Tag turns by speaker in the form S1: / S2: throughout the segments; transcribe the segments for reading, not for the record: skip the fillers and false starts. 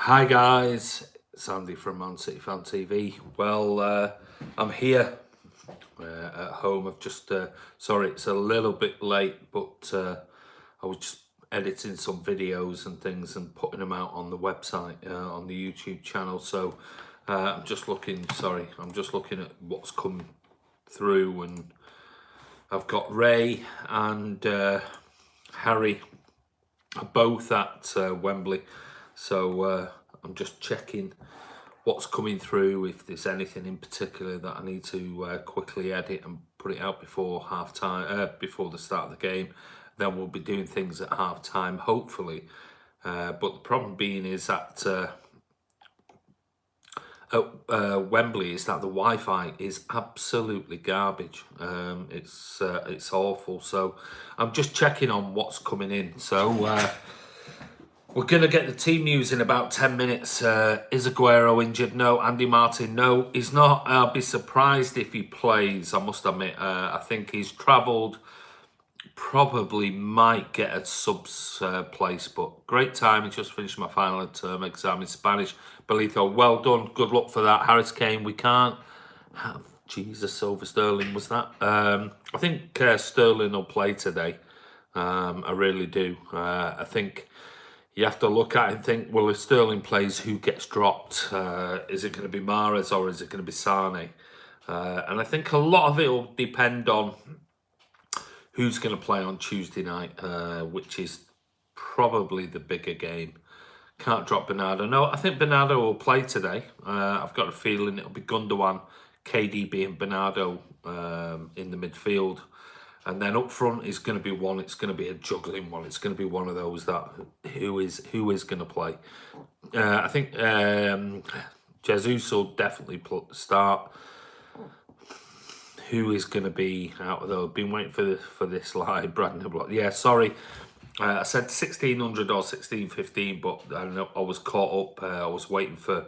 S1: Hi guys, it's Andy from Man City Fan TV. Well, I'm here at home. I've just, sorry, it's a little bit late, but I was just editing some videos and things and putting them out on the website, on the YouTube channel. So I'm just looking, I'm just looking at what's come through, and I've got Ray and Harry both at Wembley. So I'm just checking what's coming through, if there's anything in particular that I need to quickly edit and put it out before half time, before the start of the game. Then we'll be doing things at half time, hopefully. But the problem being is that at Wembley is that the Wi-Fi is absolutely garbage. It's awful. So I'm just checking on what's coming in. So we're going to get the team news in about 10 minutes. Is Aguero injured? No. Andy Martin? No, he's not. I'll be surprised if he plays, I must admit. I think he's travelled, probably might get a subs place, but great time. He just finished my final term exam in Spanish. Belito, well done. Good luck for that. Harris Kane, we can't have... Jesus, over Sterling was that. I think Sterling will play today. I really do. I think you have to look at it and think, well, if Sterling plays, who gets dropped? Is it going to be Mahrez or is it going to be Sane? And I think a lot of it will depend on who's going to play on Tuesday night, which is probably the bigger game. Can't drop Bernardo. No, I think Bernardo will play today. I've got a feeling it'll be Gundogan, KDB and Bernardo in the midfield. And then up front is going to be one. It's going to be a juggling one. It's going to be one of those that who is going to play. I think Jesus will definitely start. Who is going to be out though? I've been waiting for this live. Brandon Block. Yeah, sorry. I said 1600 or 1615, but I was caught up. I was waiting for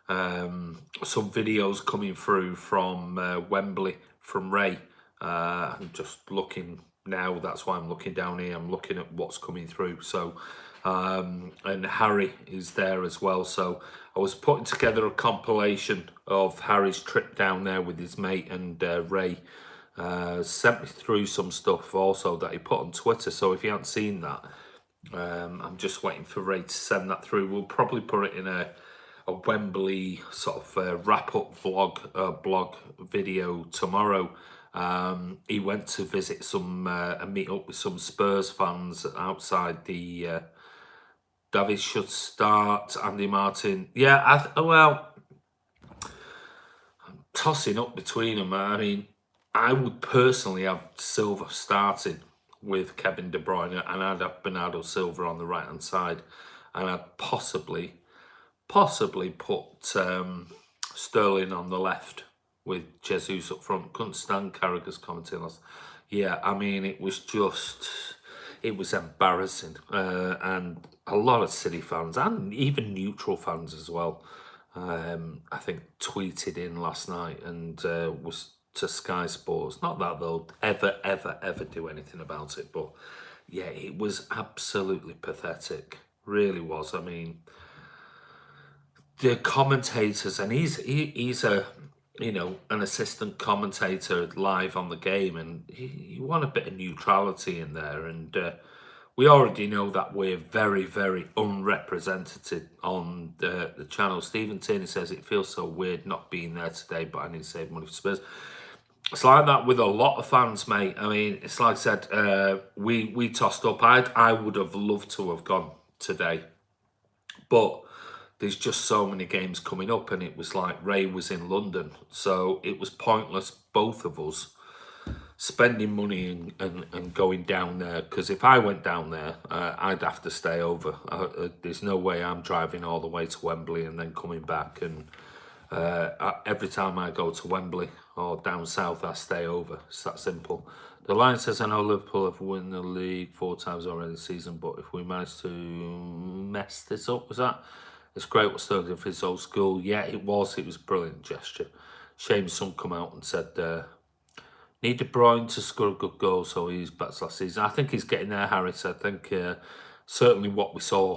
S1: some videos coming through from Wembley from Ray. I'm just looking now. That's why I'm looking down here. I'm looking at what's coming through. So, and Harry is there as well. So I was putting together a compilation of Harry's trip down there with his mate, and Ray sent me through some stuff also that he put on Twitter. So if you haven't seen that, I'm just waiting for Ray to send that through. We'll probably put it in a Wembley sort of wrap-up vlog, blog video tomorrow. He went to visit some and meet up with some Spurs fans outside the David should start, Andy Martin. Yeah, well, I'm tossing up between them. I mean, I would personally have Silva starting with Kevin De Bruyne, and I'd have Bernardo Silva on the right-hand side, and I'd possibly put Sterling on the left with Jesus up front. Couldn't stand Carragher's commenting last. Yeah, I mean, it was embarrassing. And a lot of City fans and even neutral fans as well, I think tweeted in last night and was to Sky Sports. Not that they'll ever do anything about it, but yeah, it was absolutely pathetic. Really was. I mean, the commentators, and he's a an assistant commentator live on the game, and you want a bit of neutrality in there, and we already know that we're very unrepresented on the channel. Stephen Tierney says it feels so weird not being there today, but I need to save money for Spurs. It's like that with a lot of fans, mate. I mean, it's like I said, we tossed up. I would have loved to have gone today, but there's just so many games coming up, and it was like Ray was in London, so it was pointless, both of us, spending money and going down there, because if I went down there, I'd have to stay over. There's no way I'm driving all the way to Wembley and then coming back, and every time I go to Wembley or down south, I stay over. It's that simple. The line says, I know Liverpool have won the league 4 times already this season, but if we manage to mess this up, was that? It's great what Sterling did for his old school. Yeah, it was. It was a brilliant gesture. Shame some come out and said, need De Bruyne to score a good goal, so he's back last season. I think he's getting there, Harris. I think certainly what we saw,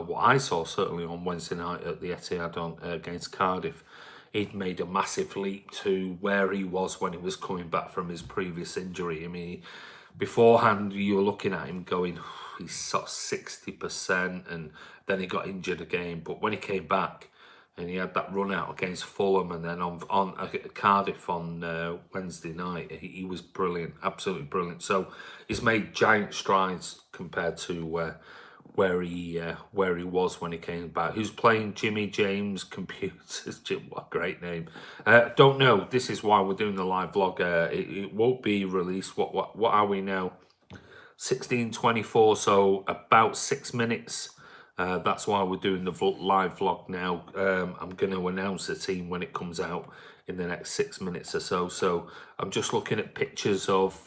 S1: what I saw certainly on Wednesday night at the Etihad against Cardiff, he'd made a massive leap to where he was when he was coming back from his previous injury. I mean, beforehand you were looking at him going, he's sort of 60%, and then he got injured again. But when he came back and he had that run out against Fulham and then on Cardiff on Wednesday night, he was brilliant, absolutely brilliant. So he's made giant strides compared to where he was when he came back. Who's playing Jimmy James Computers? What a great name. Don't know. This is why we're doing the live vlog. It won't be released. What are we now? 16:24. So about 6 minutes. That's why we're doing the live vlog now. I'm going to announce the team when it comes out in the next 6 minutes or so. So I'm just looking at pictures of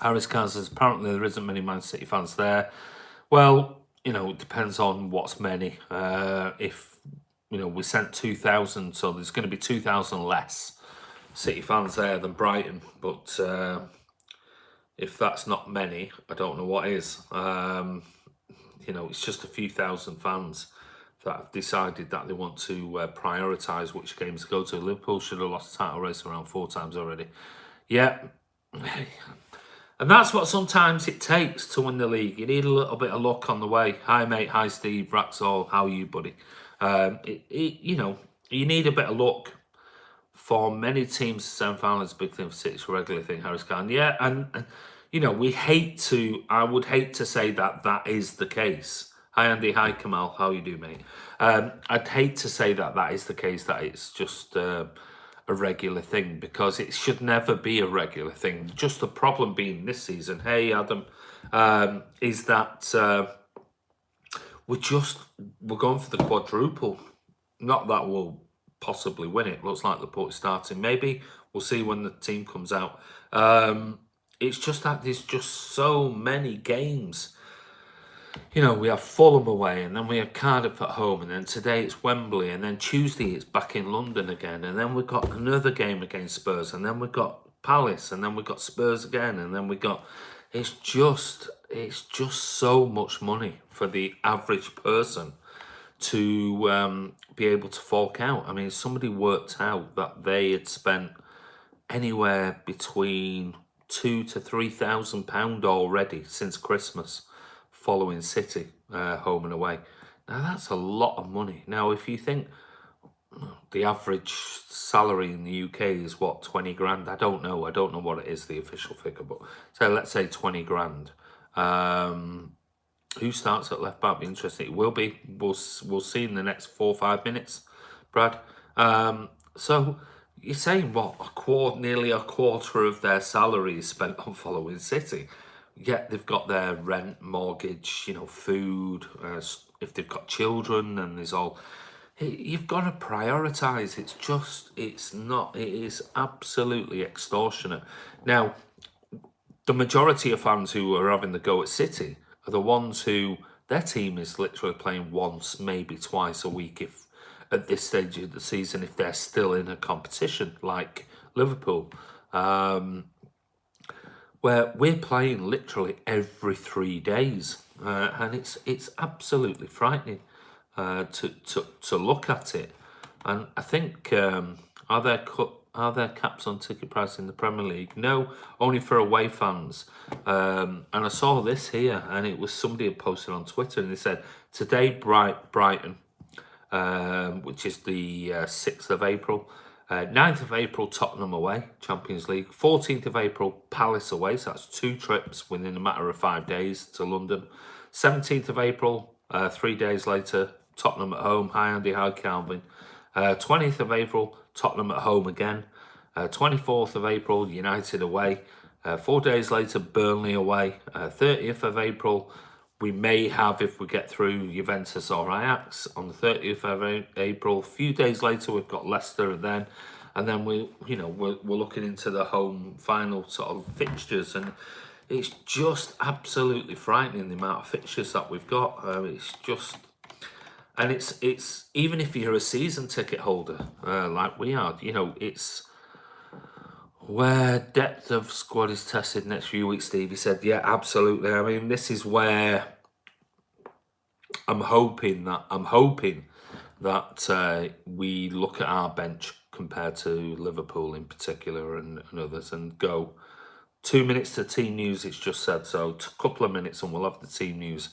S1: Harris Kansas. Apparently there isn't many Man City fans there. Well, it depends on what's many. If, we sent 2,000, so there's going to be 2,000 less City fans there than Brighton. But if that's not many, I don't know what is. It's just a few thousand fans that have decided that they want to prioritise which games to go to. Liverpool should have lost the title race around 4 times already. Yeah. And that's what sometimes it takes to win the league. You need a little bit of luck on the way. Hi, mate. Hi, Steve. Raxall. How are you, buddy? You need a bit of luck. For many teams, semi-final is a big thing. For City, it's a regular thing. Harris Khan. Yeah, and I would hate to say that is the case. Hi, Andy. Hi, Kamal. How you do, mate? I'd hate to say that is the case, that it's just a regular thing, because it should never be a regular thing. Just the problem being this season, hey, Adam, is that we're going for the quadruple. Not that we'll possibly win it. Looks like the port starting. Maybe we'll see when the team comes out. It's just that there's just so many games. We have Fulham away, and then we have Cardiff at home, and then today it's Wembley, and then Tuesday it's back in London again, and then we've got another game against Spurs, and then we've got Palace, and then we've got Spurs again, and then we got... It's just so much money for the average person to be able to fork out. I mean, somebody worked out that they had spent anywhere between £2,000 to £3,000 already since Christmas following City home and away. Now that's a lot of money. Now if you think the average salary in the UK is what, 20 grand? I don't know what it is, the official figure, but so let's say 20 grand. Who starts at left back? Be interesting. It will be. We'll see in the next 4 or 5 minutes, Brad. So you're saying what, nearly a quarter of their salary is spent on following City. Yet they've got their rent, mortgage, food. If they've got children, then there's all. You've got to prioritise. It is absolutely extortionate. Now, the majority of fans who are having the go at City are the ones who their team is literally playing once, maybe twice a week, if at this stage of the season, if they're still in a competition like Liverpool. Where we're playing literally every 3 days, and it's absolutely frightening to look at it. And I think are there caps on ticket price in the Premier League? No, only for away fans. And I saw this here, and it was somebody had posted on Twitter, and they said today Brighton, which is the 6th of April. 9th of April, Tottenham away, Champions League. 14th of April, Palace away. So that's 2 trips within a matter of 5 days to London. 17th of April, 3 days later, Tottenham at home. Hi, Andy. Hi, Calvin. 20th of April, Tottenham at home again. 24th of April, United away. 4 days later, Burnley away. 30th of April, we may have, if we get through, Juventus or Ajax on the 30th of April. A few days later, we've got Leicester then. And then we're looking into the home final sort of fixtures. And it's just absolutely frightening, the amount of fixtures that we've got. It's just... And it's even if you're a season ticket holder, like we are, it's... Where depth of squad is tested next few weeks, Steve. He said, yeah, absolutely. I mean, this is where I'm hoping that we look at our bench compared to Liverpool in particular and others and go 2 minutes to team news. It's just said so. A couple of minutes and we'll have the team news.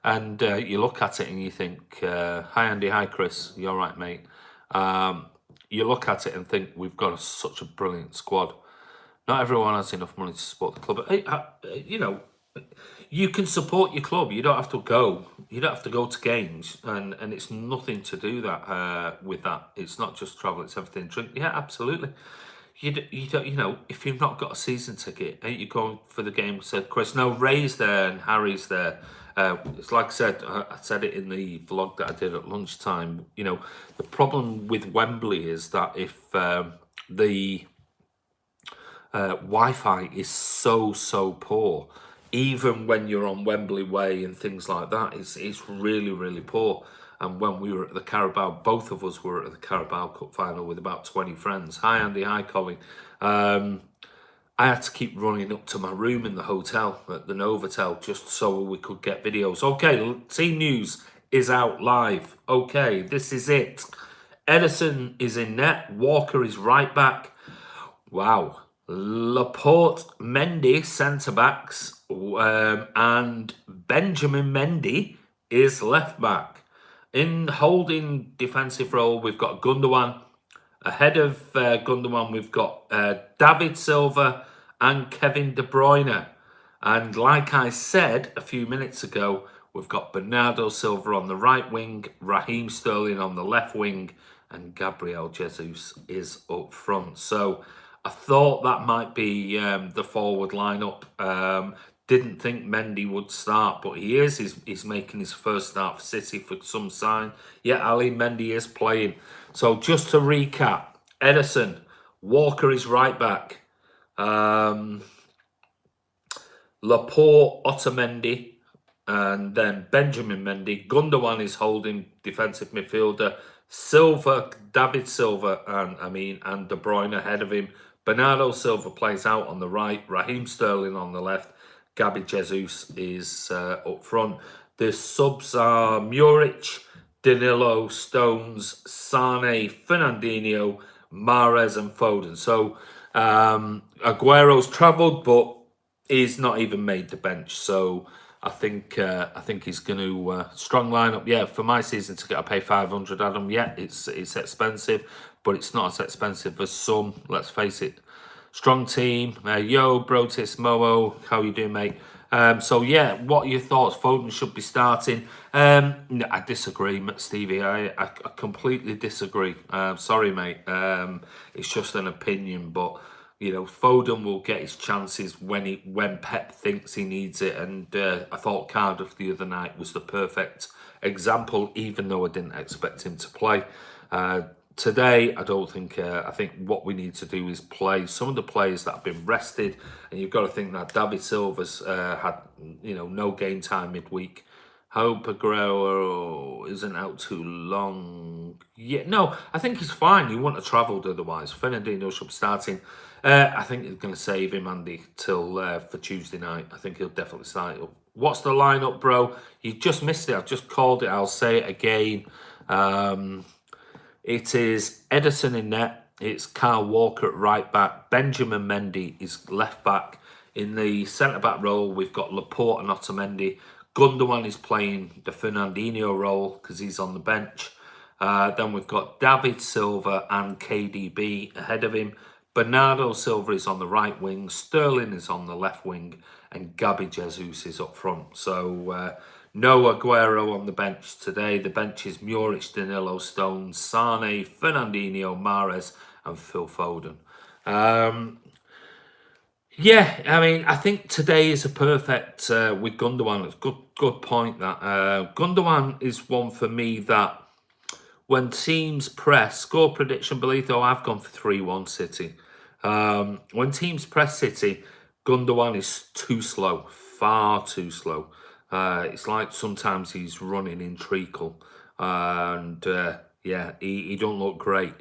S1: And you look at it and you think, "Hi Andy, hi Chris, you all right, mate?" Um, you look at it and think we've got such a brilliant squad. Not everyone has enough money to support the club. You know, you can support your club. You don't have to go. You don't have to go to games, and it's nothing to do that with that. It's not just travel; it's everything. Drink, yeah, absolutely. You don't. You know, if you've not got a season ticket, ain't you going for the game? Said Chris. No, Ray's there and Harry's there. It's like I said. I said it in the vlog that I did at lunchtime. You know, the problem with Wembley is that if the Wi-Fi is so poor. Even when you're on Wembley Way and things like that, it's really poor. And when we were at the Carabao, both of us were at the Carabao Cup final with about 20 friends. Hi Andy, hi Colin. I had to keep running up to my room in the hotel at the Novotel just so we could get videos. Okay, team news is out live. Okay, this is it. Edison is in net. Walker is right back. Wow. Laporte, Mendy, centre backs, and Benjamin Mendy is left back. In holding defensive role, we've got Gundogan. Ahead of Gundogan, we've got David Silva and Kevin De Bruyne. And like I said a few minutes ago, we've got Bernardo Silva on the right wing, Raheem Sterling on the left wing, and Gabriel Jesus is up front. So I thought that might be the forward lineup. Didn't think Mendy would start, but he is. He's making his first start for City for some sign. Yeah, Ali Mendy is playing. So just to recap, Edison, Walker is right back. Laporte, Otamendi, and then Benjamin Mendy. Gundogan is holding defensive midfielder. Silva, David Silva, and De Bruyne ahead of him. Bernardo Silva plays out on the right. Raheem Sterling on the left. Gabby Jesus is up front. The subs are Muric, Danilo, Stones, Sane, Fernandinho, Mahrez, and Foden. So Aguero's travelled, but he's not even made the bench. So I think he's going to strong lineup. Yeah, for my season ticket, I pay 500. Adam, yeah, it's expensive, but it's not as expensive as some. Let's face it. Strong team. Yo, Brotis, Momo, how you doing, mate? So yeah, what are your thoughts? Foden should be starting. No, I disagree, Stevie. I completely disagree. Sorry, mate. It's just an opinion, but you know, Foden will get his chances when Pep thinks he needs it. And I thought Cardiff the other night was the perfect example, even though I didn't expect him to play. Today, I don't think. I think what we need to do is play some of the players that have been rested, and you've got to think that David Silva's had no game time midweek. Hope Aguero isn't out too long. Yeah, no, I think he's fine. He wouldn't have travelled otherwise. Fernandinho should be starting. I think he's going to save him, Andy, till for Tuesday night. I think he'll definitely start. What's the lineup, bro? You just missed it. I've just called it. I'll say it again. It is Edison in net. It's Kyle Walker at right back. Benjamin Mendy is left back. In the centre-back role, we've got Laporte and Otamendi. Gundogan is playing the Fernandinho role because he's on the bench. Then we've got David Silva and KDB ahead of him. Bernardo Silva is on the right wing. Sterling is on the left wing. And Gabby Jesus is up front. So no Aguero on the bench today. The bench is Muric, Danilo, Stones, Sane, Fernandinho, Mahrez, and Phil Foden. Yeah, I mean, I think today is a perfect with Gundogan. It's good point that Gundogan is one for me that when teams press, score prediction, Belito, I've gone for 3-1 City. When teams press City, Gundogan is too slow, far too slow. It's like sometimes he's running in treacle, and yeah, he don't look great.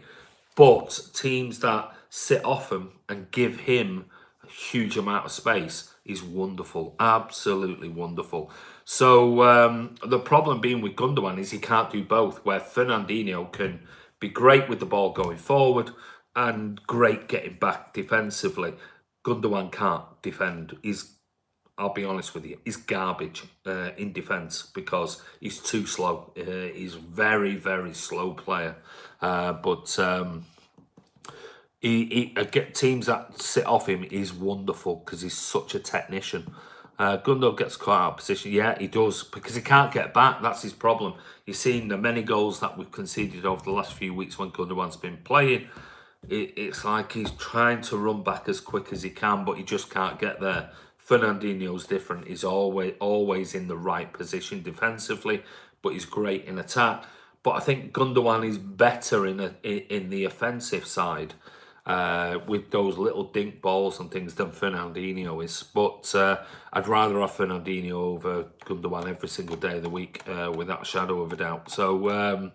S1: But teams that sit off him and give him a huge amount of space, is wonderful, absolutely wonderful. So the problem being with Gundogan is he can't do both, where Fernandinho can be great with the ball going forward and great getting back defensively. Gundogan can't defend. I'll be honest with you, he's garbage in defence because he's too slow. He's very, very slow player. But he get teams that sit off him is wonderful because he's such a technician. Gundo gets caught out of position. Yeah, he does, because he can't get back. That's his problem. You've seen the many goals that we've conceded over the last few weeks when Gundogan's been playing. It's like he's trying to run back as quick as he can, but he just can't get there. Fernandinho's different. He's always in the right position defensively, but he's great in attack. But I think Gundogan is better in the offensive side with those little dink balls and things than Fernandinho is. But I'd rather have Fernandinho over Gundogan every single day of the week, without a shadow of a doubt. So,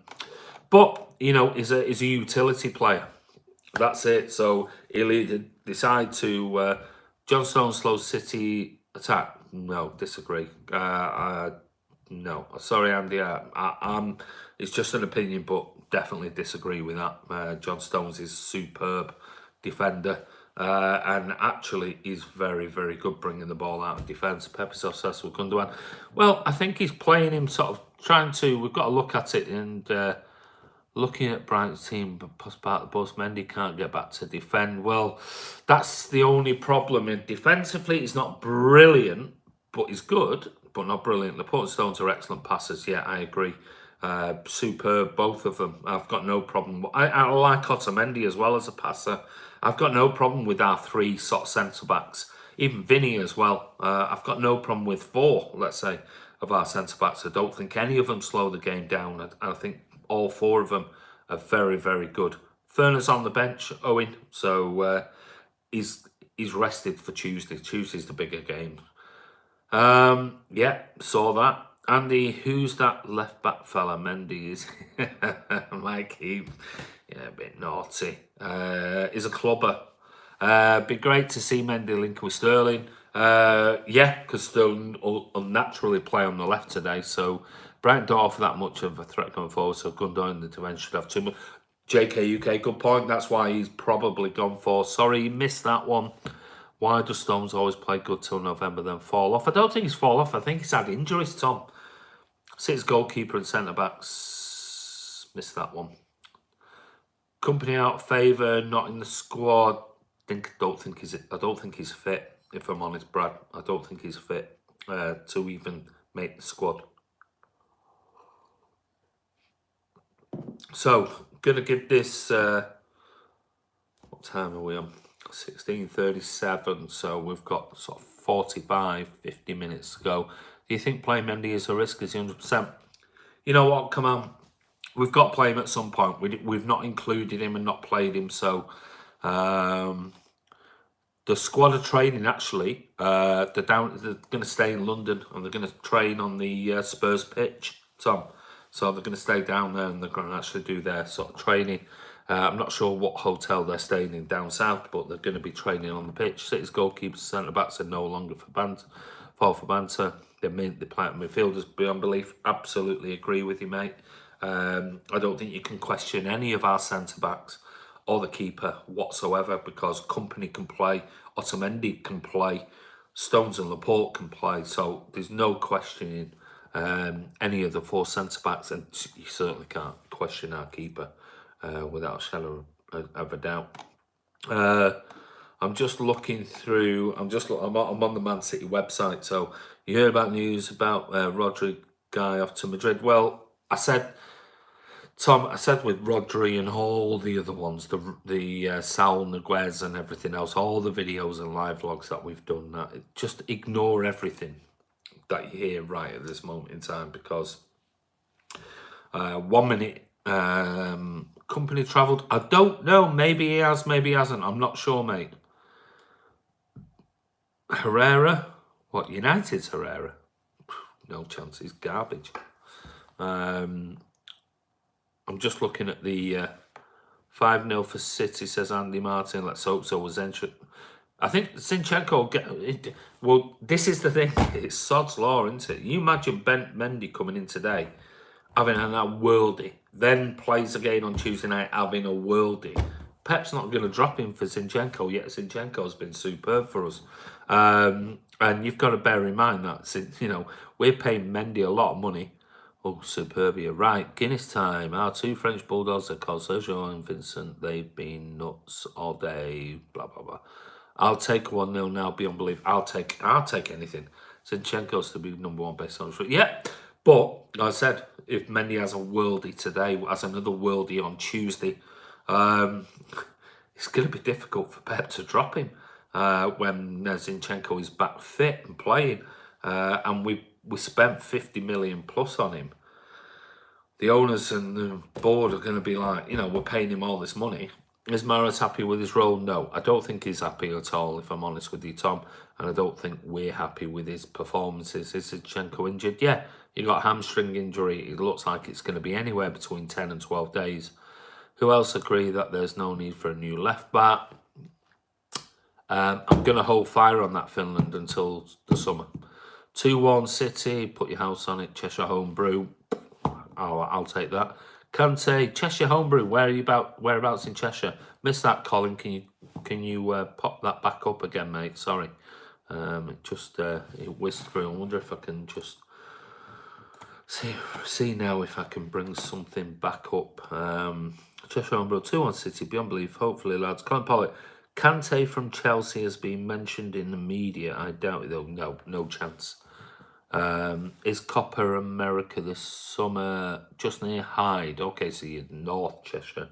S1: but you know, he's a utility player. That's it. So he'll either decide to John Stones slows City attack. No, disagree. No, sorry, Andy. It's just an opinion, but definitely disagree with that. John Stones is superb defender, and actually is very, very good bringing the ball out of defence. Pepe says with Gundogan. Well, I think he's playing him sort of trying to. We've got to look at it and. Looking at Brighton's team, but part of the bus, Mendy can't get back to defend. Well, that's the only problem. And defensively, he's not brilliant, but he's good, but not brilliant. The Portland Stones are excellent passers. Yeah, I agree. Superb, both of them. I've got no problem. I like Otamendi as well as a passer. I've got no problem with our three sort of centre-backs. Even Vinny as well. I've got no problem with four, let's say, of our centre-backs. I don't think any of them slow the game down. I think all four of them are very, very good. Ferner's on the bench, Owen, so he's rested for Tuesday. Tuesday's the bigger game. Yeah, saw that. Andy, who's that left back fella? Mendy is Mike Heath. Yeah, a bit naughty. He's a clubber. Be great to see Mendy linking with Sterling. Yeah, because Sterling will unnaturally play on the left today, so Brighton don't offer that much of a threat going forward, so Gundogan in the defence should have too much. JK UK, good point. That's why he's probably gone for. Sorry, you missed that one. Why do Stones always play good till November, then fall off? I don't think he's fall off. I think he's had injuries, Tom. City's goalkeeper and centre-backs. Missed that one. Company out of favour, not in the squad. I don't think he's fit, if I'm honest, Brad. I don't think he's fit to even make the squad. So, going to give this, what time are we on? 16:37, so we've got sort of 45, 50 minutes to go. Do you think playing Mendy is a risk? Is he 100%? You know what, come on. We've got to play him at some point. We've not included him and not played him, so the squad are training, actually. They're going to stay in London and they're going to train on the Spurs pitch, Tom. So they're going to stay down there and they're going to actually do their sort of training. I'm not sure what hotel they're staying in down south, but they're going to be training on the pitch. City's goalkeepers, centre-backs are no longer for banter. They're playing midfielders beyond belief. Absolutely agree with you, mate. I don't think you can question any of our centre-backs or the keeper whatsoever, because Company can play, Otamendi can play, Stones and Laporte can play. So there's no questioning any of the four centre-backs, and you certainly can't question our keeper without a shadow of a doubt. I'm just looking through. I'm on the Man City website. So you heard about news about Rodri guy off to Madrid. Well, I said with Rodri and all the other ones, the Saul Niguez and everything else, all the videos and live vlogs that we've done, just ignore everything that you hear right at this moment in time, because 1 minute Company travelled. I don't know. Maybe he has. Maybe he hasn't. I'm not sure, mate. Herrera. What? United's Herrera? No chance. He's garbage. I'm just looking at the 5-0 for City, says Andy Martin. Let's hope so. Was I think Zinchenko well, this is the thing. It's sod's law, isn't it? You imagine Ben Mendy coming in today, having a worldie, then plays again on Tuesday night, having a worldie. Pep's not going to drop him for Zinchenko, yet Zinchenko's been superb for us. And you've got to bear in mind that, we're paying Mendy a lot of money. Oh, superbia. Right, Guinness time. Our two French Bulldogs are called Sergio and Vincent. They've been nuts all day. Blah, blah, blah. I'll take 1-0 now, beyond belief. I'll take anything. Zinchenko's to be number one based on... Yeah, but, like I said, if Mendy has a worldie today, has another worldie on Tuesday, it's going to be difficult for Pep to drop him when Zinchenko is back fit and playing. And we spent 50 million plus on him. The owners and the board are going to be like, we're paying him all this money. Is Mahrez happy with his role? No, I don't think he's happy at all, if I'm honest with you, Tom. And I don't think we're happy with his performances. Is Zinchenko injured? Yeah, he got a hamstring injury. It looks like it's going to be anywhere between 10 and 12 days. Who else agree that there's no need for a new left back? I'm going to hold fire on that Finland until the summer. 2-1 City, put your house on it. Cheshire Homebrew, I'll take that. QnA, Cheshire Homebrew, whereabouts in Cheshire? Missed that, Colin. Can you pop that back up again, mate? Sorry. It whizzed through. I wonder if I can just see now if I can bring something back up. Cheshire Homebrew, 2-1 City, beyond belief. Hopefully, lads. Colin Pollock, QnA from Chelsea has been mentioned in the media. I doubt it, though. No chance. Is Copper America this summer just near Hyde? Okay, so you're North Cheshire.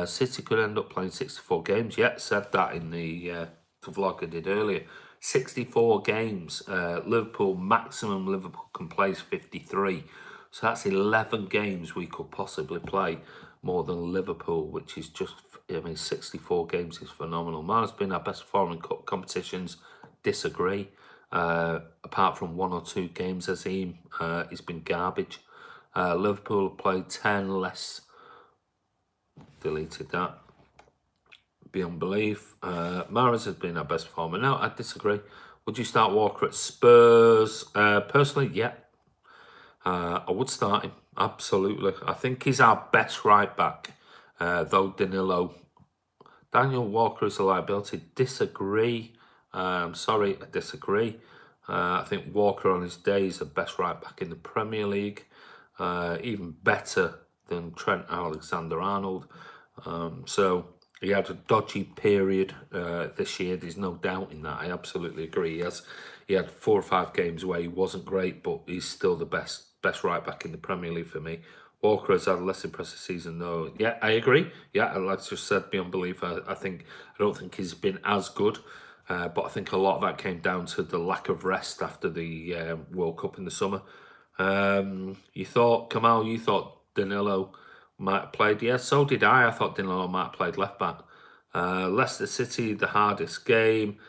S1: City could end up playing 64 games. Yeah, said that in the vlog I did earlier. 64 games. Liverpool can play is 53. So that's 11 games we could possibly play more than Liverpool, which is just, 64 games is phenomenal. Mar's been our best performing cup competitions. Disagree. Apart from 1 or 2 games, Azim, it's been garbage. Liverpool have played 10 less. Deleted that. Beyond belief. Mahrez has been our best performer. No, I disagree. Would you start Walker at Spurs? Personally, yeah. I would start him. Absolutely. I think he's our best right back. Though Danilo. Daniel Walker is a liability. Disagree. Sorry, I disagree. I think Walker on his day is the best right back in the Premier League. Even better than Trent Alexander-Arnold. So he had a dodgy period this year. There's no doubt in that. I absolutely agree. He had 4 or 5 games where he wasn't great, but he's still the best right back in the Premier League for me. Walker has had a less impressive season, though. Yeah, I agree. Yeah, like I just said, beyond belief. I don't think he's been as good. But I think a lot of that came down to the lack of rest after the World Cup in the summer. You thought Danilo might have played? Yeah, so did I. I thought Danilo might have played left back. Leicester City, the hardest game.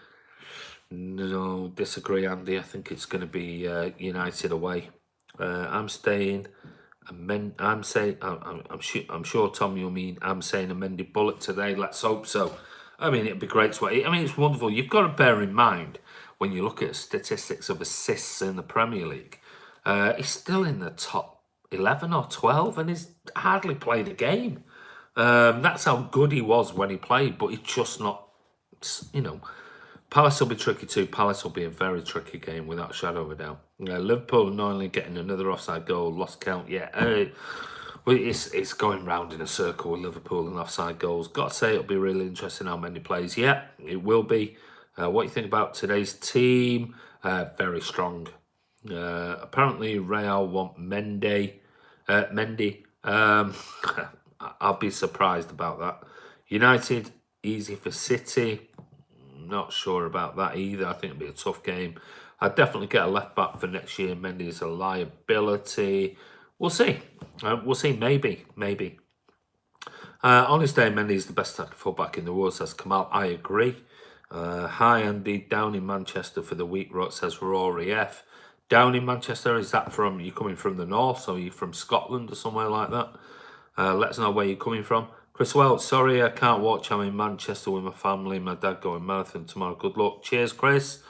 S1: No, disagree, Andy. I think it's going to be United away. I'm staying. I'm sure Tom, you mean I'm saying a Mendy bullet today. Let's hope so. It'd be great to. It's wonderful. You've got to bear in mind when you look at statistics of assists in the Premier League, he's still in the top 11 or 12, and he's hardly played a game. That's how good he was when he played, but he's just not. Palace will be tricky too. Palace will be a very tricky game without a shadow of a doubt. Liverpool not only getting another offside goal, lost count. Yeah. It's going round in a circle with Liverpool and offside goals. Got to say, it'll be really interesting how many plays. Yeah, it will be. What do you think about today's team? Very strong. Apparently, Real want Mendy. I'll be surprised about that. United, easy for City. Not sure about that either. I think it'll be a tough game. I'd definitely get a left back for next year. Mendy is a liability. We'll see. We'll see. Maybe. On his day, Mendy is the best fullback in the world, says Kamal. I agree. Hi, Andy. Down in Manchester for the week, says Rory F. Down in Manchester, is that you coming from the north? So are you from Scotland or somewhere like that? Let us know where you're coming from. Chris Welch, sorry I can't watch. I'm in Manchester with my family. My dad going marathon tomorrow. Good luck. Cheers, Chris.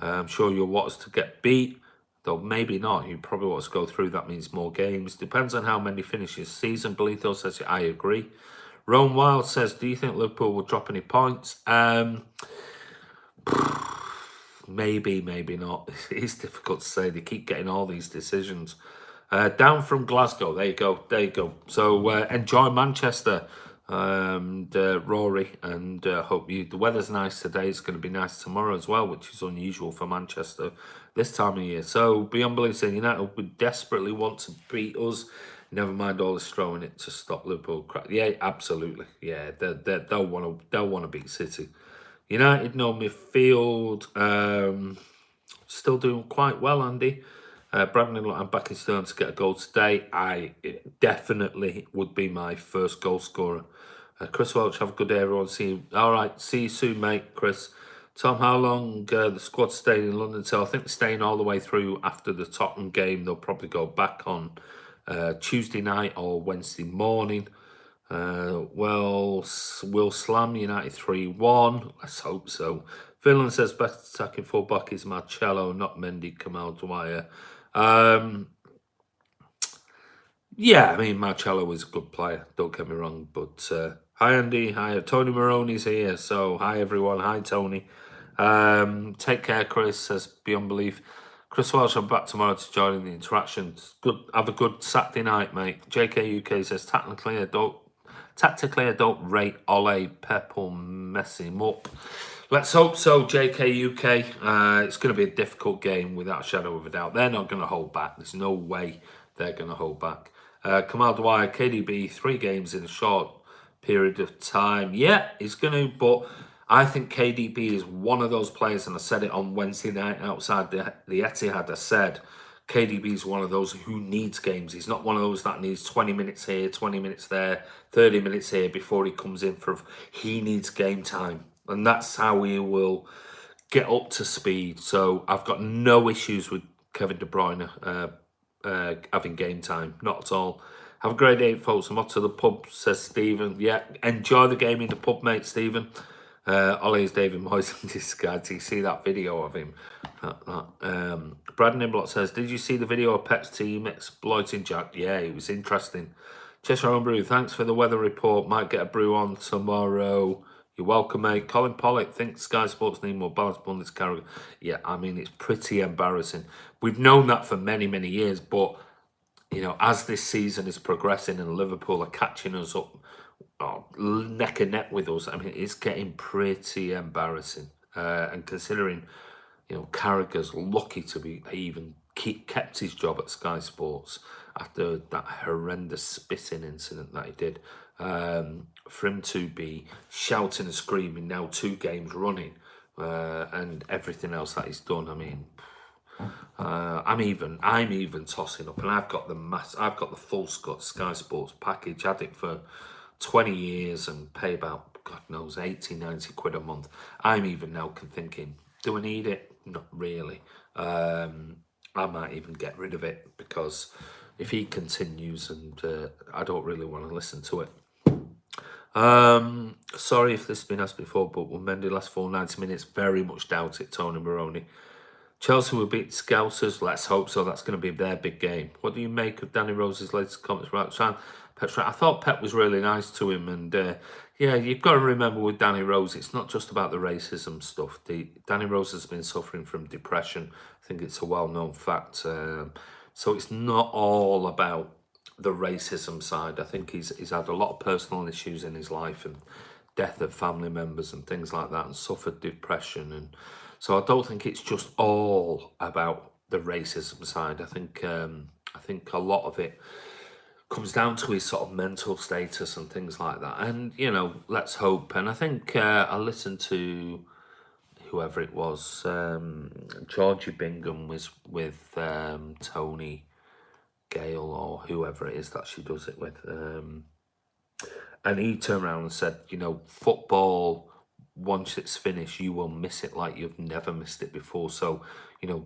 S1: I'm sure you'll want us to get beat, though maybe not. You probably want us to go through. That means more games. Depends on how many finishes season. Belito says, I agree. Rome Wild says, do you think Liverpool will drop any points? Maybe, maybe not. It's difficult to say. They keep getting all these decisions. Down from Glasgow. There you go. There you go. So enjoy Manchester, and Rory, and hope you. The weather's nice today. It's going to be nice tomorrow as well, which is unusual for Manchester this time of year. So beyond belief, saying United would desperately want to beat us. Never mind all this throwing it to stop Liverpool. Yeah, absolutely. Yeah, they'll want to beat City. United no midfield. Still doing quite well, Andy. Brandon, I'm back in Stone to get a goal today. It definitely would be my first goal scorer. Chris Welch, have a good day, everyone. See you. All right, see you soon, mate. Chris. Tom, how long the squad staying in London? So I think they're staying all the way through after the Tottenham game. They'll probably go back on Tuesday night or Wednesday morning. Well, we'll slam United 3-1. Let's hope so. Finland says best attacking fullback is Marcello, not Mendy, Kamal Dwyer. Yeah, I mean, Marcello is a good player, don't get me wrong. But hi, Andy. Hi, Tony Maroney's here. So, hi, everyone. Hi, Tony. Take care, Chris, says Beyond Belief. Chris Welsh, I'm back tomorrow to join in the interactions. Good. Have a good Saturday night, mate. JK UK says, Tactically, I don't rate Ole. Pep will mess him up. Let's hope so, JK UK. It's going to be a difficult game without a shadow of a doubt. They're not going to hold back. There's no way they're going to hold back. Kamal Dwyer, KDB, 3 games in a short period of time. Yeah, he's going to, but I think KDB is one of those players, and I said it on Wednesday night outside the Etihad. I said KDB is one of those who needs games. He's not one of those that needs 20 minutes here, 20 minutes there, 30 minutes here before he comes in for. He needs game time, and that's how he will get up to speed. So I've got no issues with Kevin De Bruyne having game time, not at all. Have a great day, folks. I'm off to the pub, says Stephen. Yeah, enjoy the game in the pub, mate, Stephen. Ollie's David Moyes in disguise. Do you see that video of him? Brad Nimblot says, did you see the video of Pep's team exploiting Jack? Yeah, it was interesting. Cheshire Homebrew, thanks for the weather report. Might get a brew on tomorrow. You're welcome, mate. Colin Pollock thinks Sky Sports need more balanced Bundesliga. Yeah, I mean, it's pretty embarrassing. We've known that for many, many years, but, as this season is progressing and Liverpool are catching us up, neck and neck with us, I mean, it's getting pretty embarrassing. And considering, Carragher's lucky to be even kept his job at Sky Sports after that horrendous spitting incident that he did. For him to be shouting and screaming now 2 games running, and everything else that he's done, I mean, I'm even tossing up, and I've got the full Sky Sports package. Had it for 20 years and pay about, God knows, 80, 90 quid a month. I'm even now thinking, do I need it? Not really. I might even get rid of it, because if he continues, and I don't really want to listen to it. Sorry if this has been asked before, but will Mendy last full 90 minutes? Very much doubt it, Tony Maroney. Chelsea will beat Scousers. Let's hope so. That's going to be their big game. What do you make of Danny Rose's latest comments about Sam? Pep's right. I thought Pep was really nice to him, and yeah, you've got to remember with Danny Rose, it's not just about the racism stuff. Danny Rose has been suffering from depression. I think it's a well-known fact. So it's not all about the racism side. I think he's had a lot of personal issues in his life, and death of family members and things like that, and suffered depression. And so I don't think it's just all about the racism side. I think a lot of it comes down to his sort of mental status and things like that. And, let's hope. And I think I listened to whoever it was, Georgie Bingham was with Tony Gale, or whoever it is that she does it with. And he turned around and said, football, once it's finished, you will miss it like you've never missed it before. So,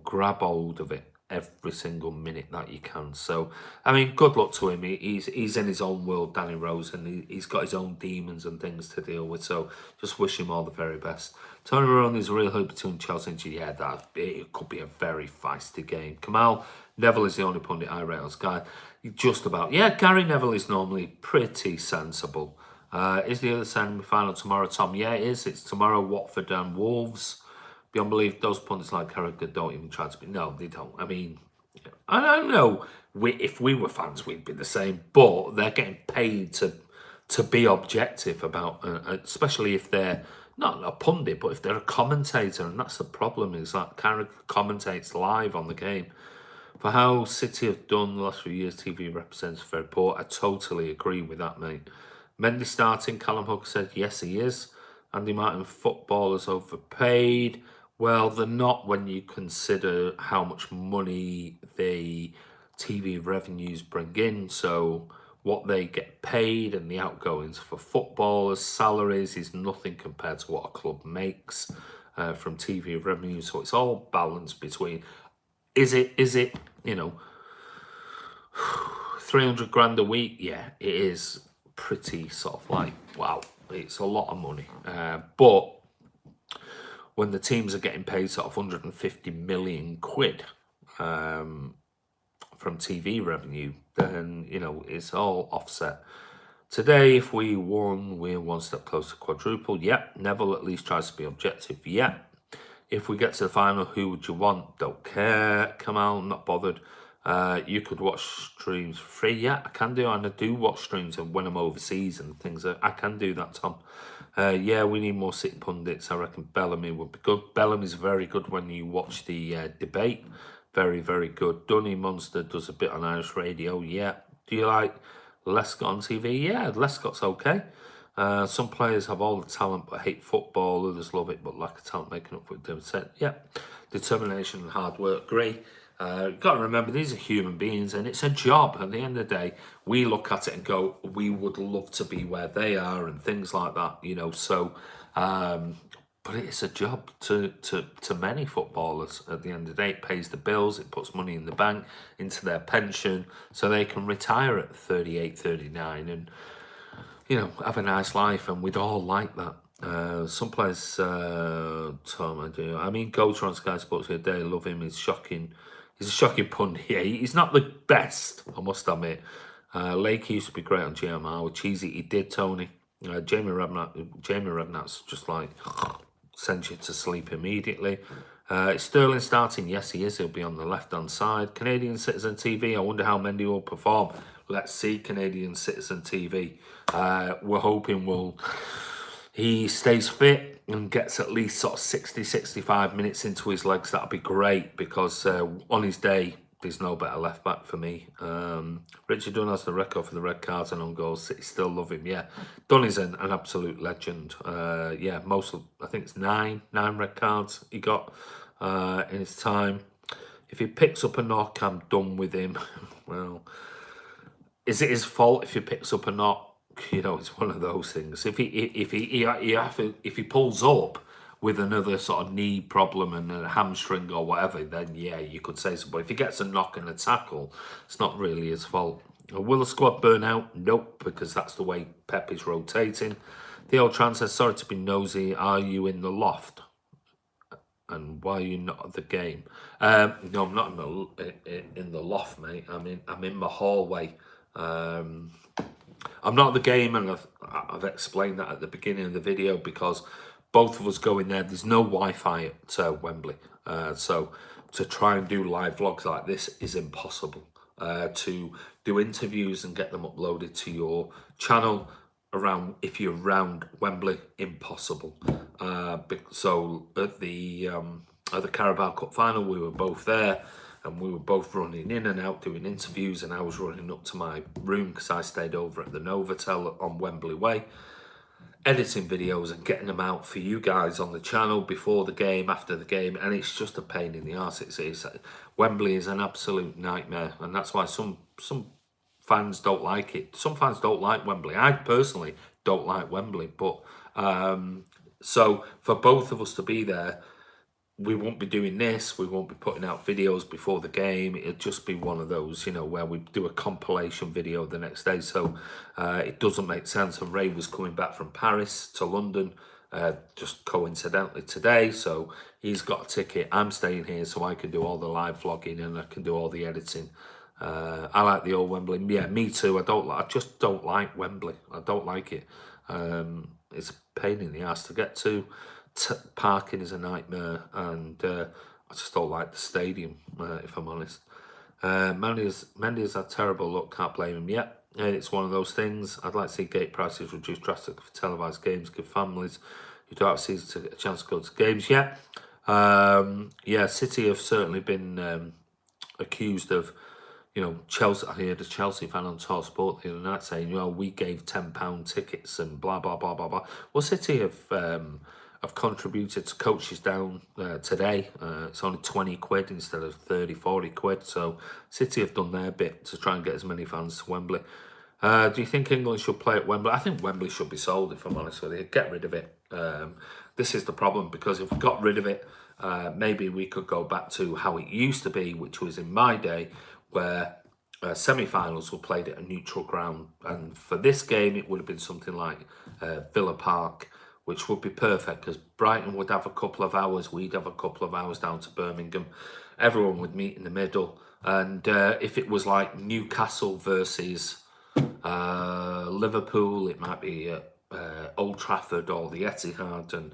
S1: grab hold of it. every single minute that you can. So, I mean, good luck to him. He's in his own world, Danny Rose, and he's got his own demons and things to deal with. So, just wish him all the very best. Tony Maroney is a real hope between Chelsea and City. Yeah, it could be a very feisty game. Kamal Neville is the only pundit I rate on Sky. Just about. Yeah, Gary Neville is normally pretty sensible. Is the other semi-final tomorrow, Tom? Yeah, it is. It's tomorrow, Watford and Wolves. Beyond belief, those pundits like Carragher don't even try to be. No, they don't. I mean, I don't know. If we were fans, we'd be the same. But they're getting paid to be objective about, especially if they're not a pundit, but if they're a commentator, and that's the problem. Is that Carragher commentates live on the game. For how City have done the last few years, TV represents very poor. I totally agree with that, mate. Mendy starting, Callum Hooker said, yes, he is. Andy Martin, footballers overpaid. Well, they're not when you consider how much money the TV revenues bring in. So what they get paid and the outgoings for footballers, salaries is nothing compared to what a club makes from TV revenue. So it's all balanced between, is it, 300 grand a week? Yeah, it is pretty sort of like, wow, it's a lot of money. But when the teams are getting paid sort of 150 million quid from TV revenue, then, it's all offset. Today, if we won, we're one step closer to quadruple. Yep. Neville at least tries to be objective. Yep. If we get to the final, who would you want? Don't care. Kamal, not bothered. You could watch streams for free. Yeah, I can do, and I do watch streams and when I'm overseas and things. I can do that, Tom. Yeah, we need more City pundits. I reckon Bellamy would be good. Bellamy's very good when you watch the debate. Very, very good. Dunny Monster does a bit on Irish radio. Yeah. Do you like Lescott on TV? Yeah, Lescott's okay. Some players have all the talent but hate football. Others love it but lack of talent, making up for it. Yeah, determination and hard work. Agree. You've got to remember, these are human beings and it's a job. At the end of the day, we look at it and go, we would love to be where they are and things like that, So, but it's a job to many footballers. At the end of the day, it pays the bills, it puts money in the bank, into their pension, so they can retire at 38, 39 and, have a nice life, and we'd all like that. Some players, Tom, I do. I mean, Goater on Sky Sports the other day, love him. He's shocking. He's a shocking pundit. Yeah, he's not the best, I must admit. Lake used to be great on GMR with Cheesy. He did, Tony. Jamie Redknapp's just like sends you to sleep immediately. Is Sterling starting? Yes, he is. He'll be on the left-hand side. Canadian Citizen TV. I wonder how Mendy will perform. Let's see Canadian Citizen TV. We're hoping he stays fit and gets at least sort of 60, 65 minutes into his legs. That'd be great because on his day, there's no better left back for me. Richard Dunn has the record for the red cards and on goals. City still love him. Yeah, Dunn is an absolute legend. Yeah, I think it's nine red cards he got in his time. If he picks up a knock, I'm done with him. Well, is it his fault if he picks up a knock? It's one of those things. If he pulls up with another sort of knee problem and a hamstring or whatever, then yeah, you could say so. But if he gets a knock and a tackle, it's not really his fault. Will the squad burn out? Nope, because that's the way Pep is rotating. The old Tran says, sorry to be nosy, are you in the loft? And why are you not at the game? No, I'm not in the loft, mate. I'm in my hallway. I'm not at the game, and I've explained that at the beginning of the video because both of us go in there. There's no Wi-Fi at Wembley, so to try and do live vlogs like this is impossible. To do interviews and get them uploaded to your channel if you're around Wembley, impossible. So at the Carabao Cup final, we were both there. And we were both running in and out doing interviews, and I was running up to my room because I stayed over at the Novotel on Wembley Way, editing videos and getting them out for you guys on the channel before the game, after the game, and it's just a pain in the arse. Wembley is an absolute nightmare, and that's why some fans don't like it. Some fans don't like Wembley. I personally don't like Wembley, but so for both of us to be there, we won't be doing this. We won't be putting out videos before the game. It'll just be one of those, where we do a compilation video the next day. So it doesn't make sense. And Ray was coming back from Paris to London just coincidentally today. So he's got a ticket. I'm staying here so I can do all the live vlogging and I can do all the editing. I like the old Wembley. Yeah, me too. I just don't like Wembley. I don't like it. It's a pain in the ass to get to. Parking is a nightmare, and I just don't like the stadium, if I'm honest. Mendy's had terrible luck, can't blame him yet. It's one of those things. I'd like to see gate prices reduced drastically for televised games, give families who don't have seasons a chance to go to games. Yeah, City have certainly been accused of, Chelsea. I heard a Chelsea fan on Talk Sport the other night saying, we gave £10 tickets and blah blah blah blah blah. Well, City have contributed to coaches down today. It's only 20 quid instead of 30, 40 quid. So City have done their bit to try and get as many fans to Wembley. Do you think England should play at Wembley? I think Wembley should be sold, if I'm honest with you. Get rid of it. This is the problem, because if we got rid of it, maybe we could go back to how it used to be, which was in my day, where semi-finals were played at a neutral ground. And for this game, it would have been something like Villa Park, which would be perfect, because Brighton would have a couple of hours, we'd have a couple of hours down to Birmingham. Everyone would meet in the middle. And if it was like Newcastle versus Liverpool, it might be Old Trafford or the Etihad. And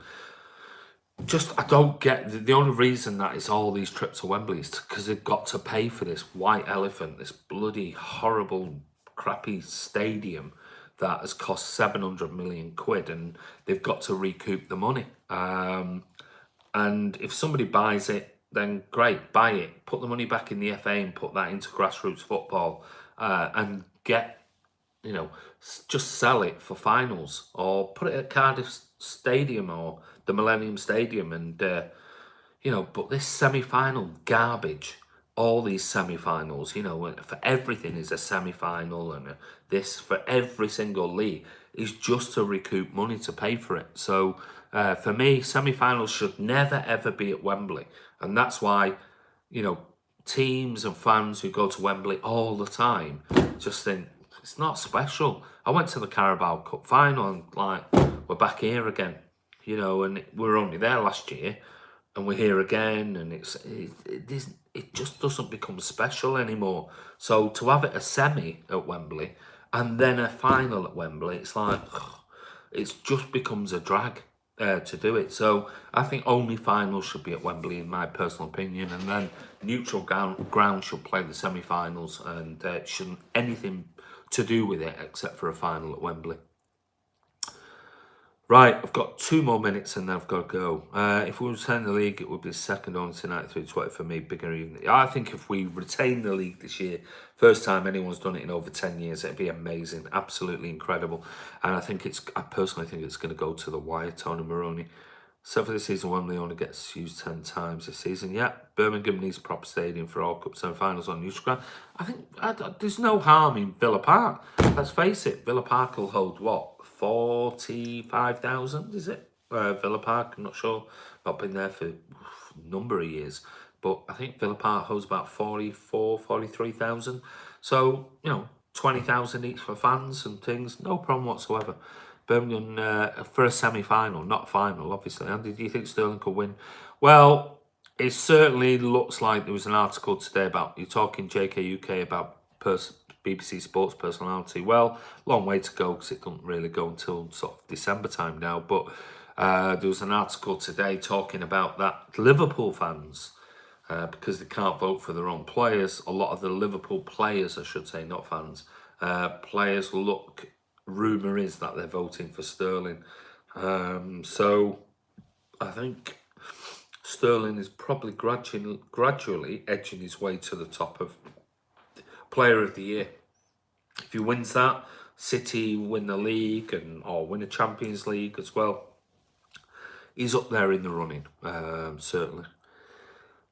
S1: I don't get the only reason that it's all these trips to Wembley is because they've got to pay for this white elephant, this bloody horrible, crappy stadium that has cost 700 million quid, and they've got to recoup the money. And if somebody buys it, then great, buy it, put the money back in the FA and put that into grassroots football, and get, just sell it for finals, or put it at Cardiff Stadium or the Millennium Stadium, and but this semi-final garbage, all these semi-finals, for everything is a semi-final, and this for every single league is just to recoup money to pay for it. So for me, semi-finals should never ever be at Wembley, and that's why teams and fans who go to Wembley all the time just think it's not special. I went to the Carabao Cup final and we're back here again, and we were only there last year, and we're here again, and it just doesn't become special anymore. So to have it a semi at Wembley and then a final at Wembley, it's like it just becomes a drag to do it. So I think only finals should be at Wembley, in my personal opinion, and then neutral ground should play the semi-finals, and it shouldn't anything to do with it except for a final at Wembley. Right, I've got 2 more minutes and then I've got to go. If we retain the league, it would be second on to 93-20 for me, bigger even. I think if we retain the league this year, first time anyone's done it in over 10 years, it'd be amazing, absolutely incredible. And I personally think it's going to go to the wire, Tony Maroney. So for this season, Wembley only gets used 10 times this season. Yeah, Birmingham needs a proper stadium for all cup semi-finals on neutral ground. I think there's no harm in Villa Park. Let's face it, Villa Park will hold, what, 45,000, is it? Villa Park, I'm not sure. Not been there for a number of years. But I think Villa Park holds about 43,000. So, 20,000 each for fans and things. No problem whatsoever. Birmingham for a semi-final, not a final, obviously. Andy, do you think Sterling could win? Well, it certainly looks like there was an article today about, you're talking JK UK about BBC Sports personality. Well, long way to go, because it doesn't really go until sort of December time now. But there was an article today talking about that Liverpool fans, because they can't vote for their own players, a lot of the Liverpool players, I should say, not fans, players rumour is that they're voting for Sterling. So I think Sterling is probably gradually edging his way to the top of Player of the Year. If he wins that, City win the league or win a Champions League as well, he's up there in the running, certainly.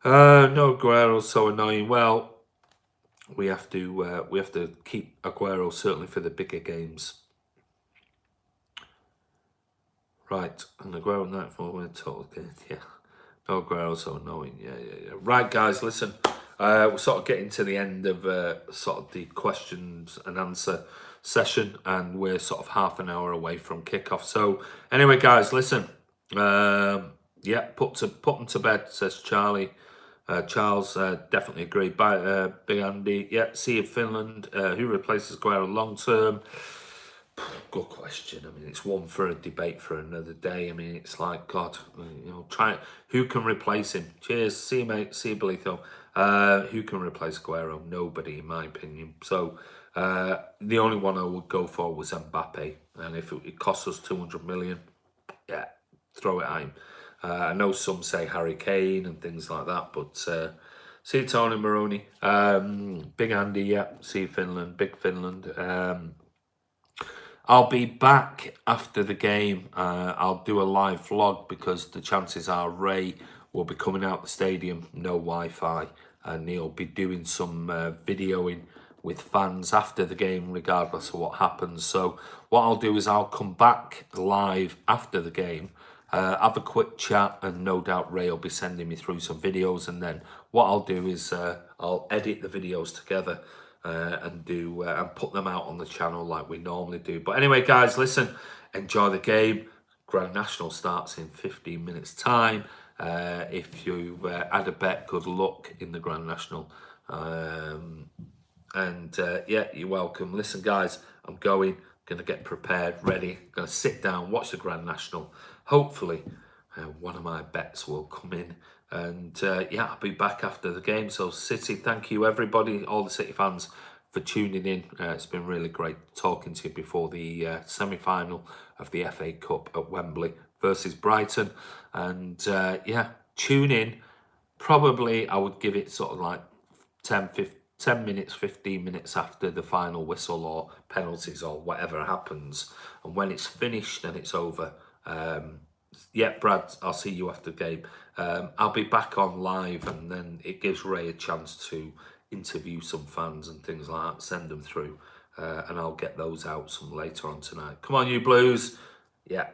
S1: No, Aguero's so annoying. Well, we have to keep Aguero certainly for the bigger games. Right, and Aguero night for win total game. Yeah, Oh, Guerrero so annoying. Yeah. Right, guys, listen. We're sort of getting to the end of sort of the questions and answer session, and we're sort of half an hour away from kickoff. So anyway, guys, listen. Yeah, put them to bed, says Charlie. Charles, definitely agree. Big Andy, yeah. See you, Finland. Who replaces Guerrero long term? Good question. I mean, it's one for a debate for another day. I mean, it's like, God, try it. Who can replace him? Cheers. See you, mate. See you, Belito. Who can replace Guerrero? Nobody, in my opinion. So, the only one I would go for was Mbappe. And if it costs us 200 million, yeah, throw it at him. I know some say Harry Kane and things like that, but see you, Tony Maroney. Big Andy, yeah. See you, Finland. Big Finland. I'll be back after the game. I'll do a live vlog because the chances are Ray will be coming out the stadium, no Wi-Fi, and he'll be doing some videoing with fans after the game, regardless of what happens. So what I'll do is I'll come back live after the game, have a quick chat, and no doubt Ray will be sending me through some videos, and then what I'll do is I'll edit the videos together and put them out on the channel like we normally do. But anyway, guys, listen, enjoy the game. Grand National starts in 15 minutes time. If you've had a bet, good luck in the Grand National. Yeah, you're welcome. Listen, guys, I'm gonna get prepared, ready, gonna sit down, watch the Grand National. Hopefully one of my bets will come in, and yeah, I'll be back after the game. So City, thank you everybody, all the City fans, for tuning in. It's been really great talking to you before the semi-final of the FA Cup at Wembley versus Brighton. And yeah, tune in. Probably I would give it sort of like 10 minutes, 15 minutes after the final whistle or penalties or whatever happens. And when it's finished and it's over, yeah, Brad, I'll see you after the game. I'll be back on live, and then it gives Ray a chance to interview some fans and things like that, send them through, and I'll get those out some later on tonight. Come on, you Blues. Yeah,